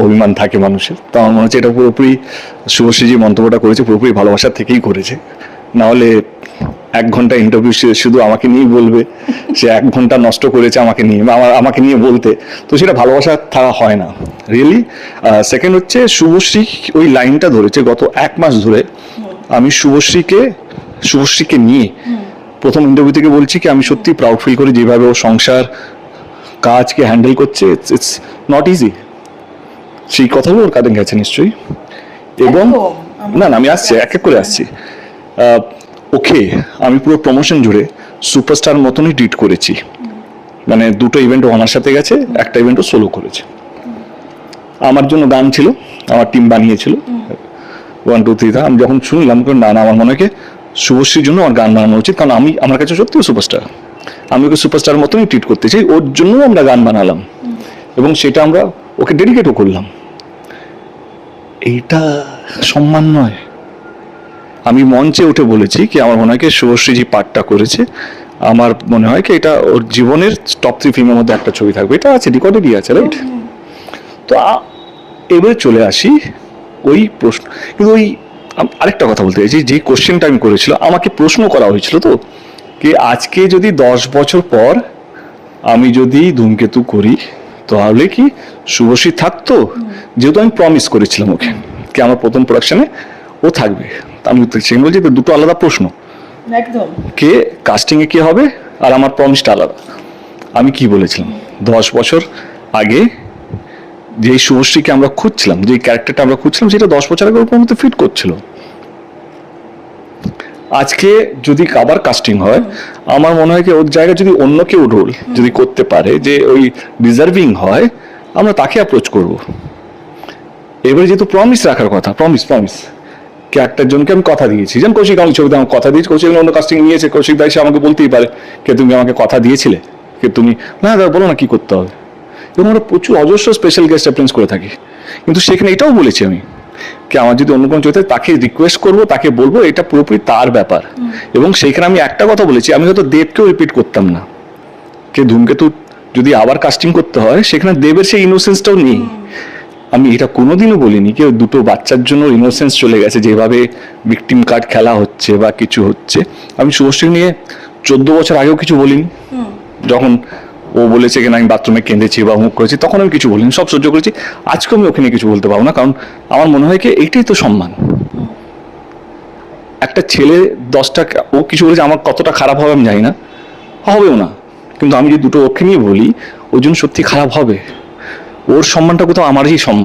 অভিমান থাকে মানুষের। তো আমার মনে হচ্ছে এটা পুরোপুরি শুভশ্রী যে মন্তব্যটা করেছে পুরোপুরি ভালোবাসার থেকেই করেছে, না হলে 1 ঘন্টা ইন্টারভিউ শুধু আমাকে নিয়েই বলবে, সে 1 ঘন্টা নষ্ট করেছে আমাকে নিয়ে, বা আমাকে নিয়ে বলতে, তো সেটা ভালোবাসা থাকা হয় না রিয়েলি। সেকেন্ড হচ্ছে শুভশ্রী ওই লাইনটা ধরেছে গত 1 মাস ধরে। আমি শুভশ্রীকে নিয়ে প্রথম ইন্টারভিউ থেকে বলছি কি আমি সত্যি প্রাউড ফিল করি যেভাবে ও সংসার কাজকে হ্যান্ডেল করছে। It's not easy. সেই কথাগুলো ওর কাঁধে গেছে নিশ্চয়ই। এবং না আমি আসছি, এক এক করে আসছি। ওকে আমি পুরো প্রমোশন জুড়ে সুপারস্টার মতনই ট্রিট করেছি, মানে 2টো ইভেন্ট ওনার সাথে গেছে, একটা ইভেন্টও সোলো করেছে। আমার জন্য গান ছিল, আমার টিম বানিয়েছিল 1 2 3 আমি যখন শুনলাম না না আমার মনে হয় শুভশ্রীর জন্য আমার গান বানানো উচিত, কারণ আমার কাছে সত্যিও সুপারস্টার, আমি ওকে সুপারস্টার মতনই ট্রিট করতে চাই, ওর জন্য আমরা গান বানালাম এবং সেটা আমরা ওকে ডেডিকেটও করলাম। এইটা সম্মান নয়? আমি মঞ্চে উঠে বলেছি কি আমার মনে হয় কি শুভশ্রী যে পার্টটা করেছে আমার মনে হয় কি এটা ওর জীবনের টপ 3 ফিল্মের মধ্যে একটা ছবি থাকবে, এটা আছে, রেকর্ডেডই আছে, রাইট? তো এবারে চলে আসি ওই প্রশ্ন, কিন্তু ওই আরেকটা কথা বলতে চাইছি, যে কোশ্চেনটা আমি করেছিল আমাকে প্রশ্ন করা হয়েছিল তো কি আজকে যদি 10 বছর পর আমি যদি ধূমকেতু করি তাহলে কি শুভশ্রী থাকতো? যেহেতু আমি প্রমিস করেছিলাম ওকে কি আমার প্রথম প্রোডাকশনে ও থাকবে, আমি সেখানে বলছি দুটো আলাদা প্রশ্ন, একদম কে কাস্টিং এ কে হবে আর আমার প্রমিসটা আলাদা। আমি কি বলেছিলাম 10 বছর আগে যেই শুভশ্রীকে আমরা খুঁজছিলাম, যে ক্যারেক্টারটা আমরা খুঁজছিলাম সেটা 10 বছর আগে ওর মধ্যে ফিট করছিল। আজকে যদি আবার কাস্টিং হয় আমার মনে হয় কি ওর জায়গায় যদি অন্য কেউ রোল যদি করতে পারে যে ওই ডিজার্ভিং হয় আমরা তাকে অ্যাপ্রোচ করব। এবারে যেহেতু প্রমিস রাখার কথা, প্রমিস কে একটার জনকে আমি কথা দিয়েছি, যেমন কৌশিক আমার ছবিতে আমাকে কথা দিয়েছি, কৌশিক অন্য কাস্টিং নিয়েছে, কৌশিক দায় সে আমাকে বলতেই পারে কে তুমি আমাকে কথা দিয়েছিলে, কে তুমি না দাদা বলো না কি করতে হবে। এবং আমরা প্রচুর অজস্র স্পেশাল গেস্ট অ্যাপিয়ারেন্স করে থাকি, কিন্তু সেখানে এটাও বলেছি আমি কি আমার যদি অন্য কোনো চরিত্র তাকে রিকোয়েস্ট করবো, তাকে বলবো, এটা পুরোপুরি তার ব্যাপার। এবং সেইখানে আমি একটা কথা বলেছি, আমি হয়তো দেবকেও রিপিট করতাম না, কে ধূমকেতু যদি আবার কাস্টিং করতে হয় সেখানে দেবের সেই ইনোসেন্সটাও নেই। আমি এটা কোনোদিনও বলিনি কেউ দুটো বাচ্চার জন্য ইনোসেন্স চলে গেছে যেভাবে ভিকটিম কার্ড খেলা হচ্ছে বা কিছু হচ্ছে। আমি শুভশ্রী নিয়ে 14 বছর আগেও কিছু বলিনি, যখন ও বলেছে কিনা আমি বাথরুমে কেঁদেছি বা মুখ করেছি তখন আমি কিছু বলিনি, সব সহ্য করেছি। আজকে আমি ওখানে কিছু বলতে পারবো না, কারণ আমার মনে হয় কি এইটাই তো সম্মান। একটা ছেলে 10টা ও কিছু বলেছে আমার কতটা খারাপ হবে আমি জানি না, হবেও না, কিন্তু আমি যদি দুটো ওকে নিয়ে বলি ওর জন্য সত্যি খারাপ হবে, ওর সম্মানটা কোথাও আমারই সম্মান।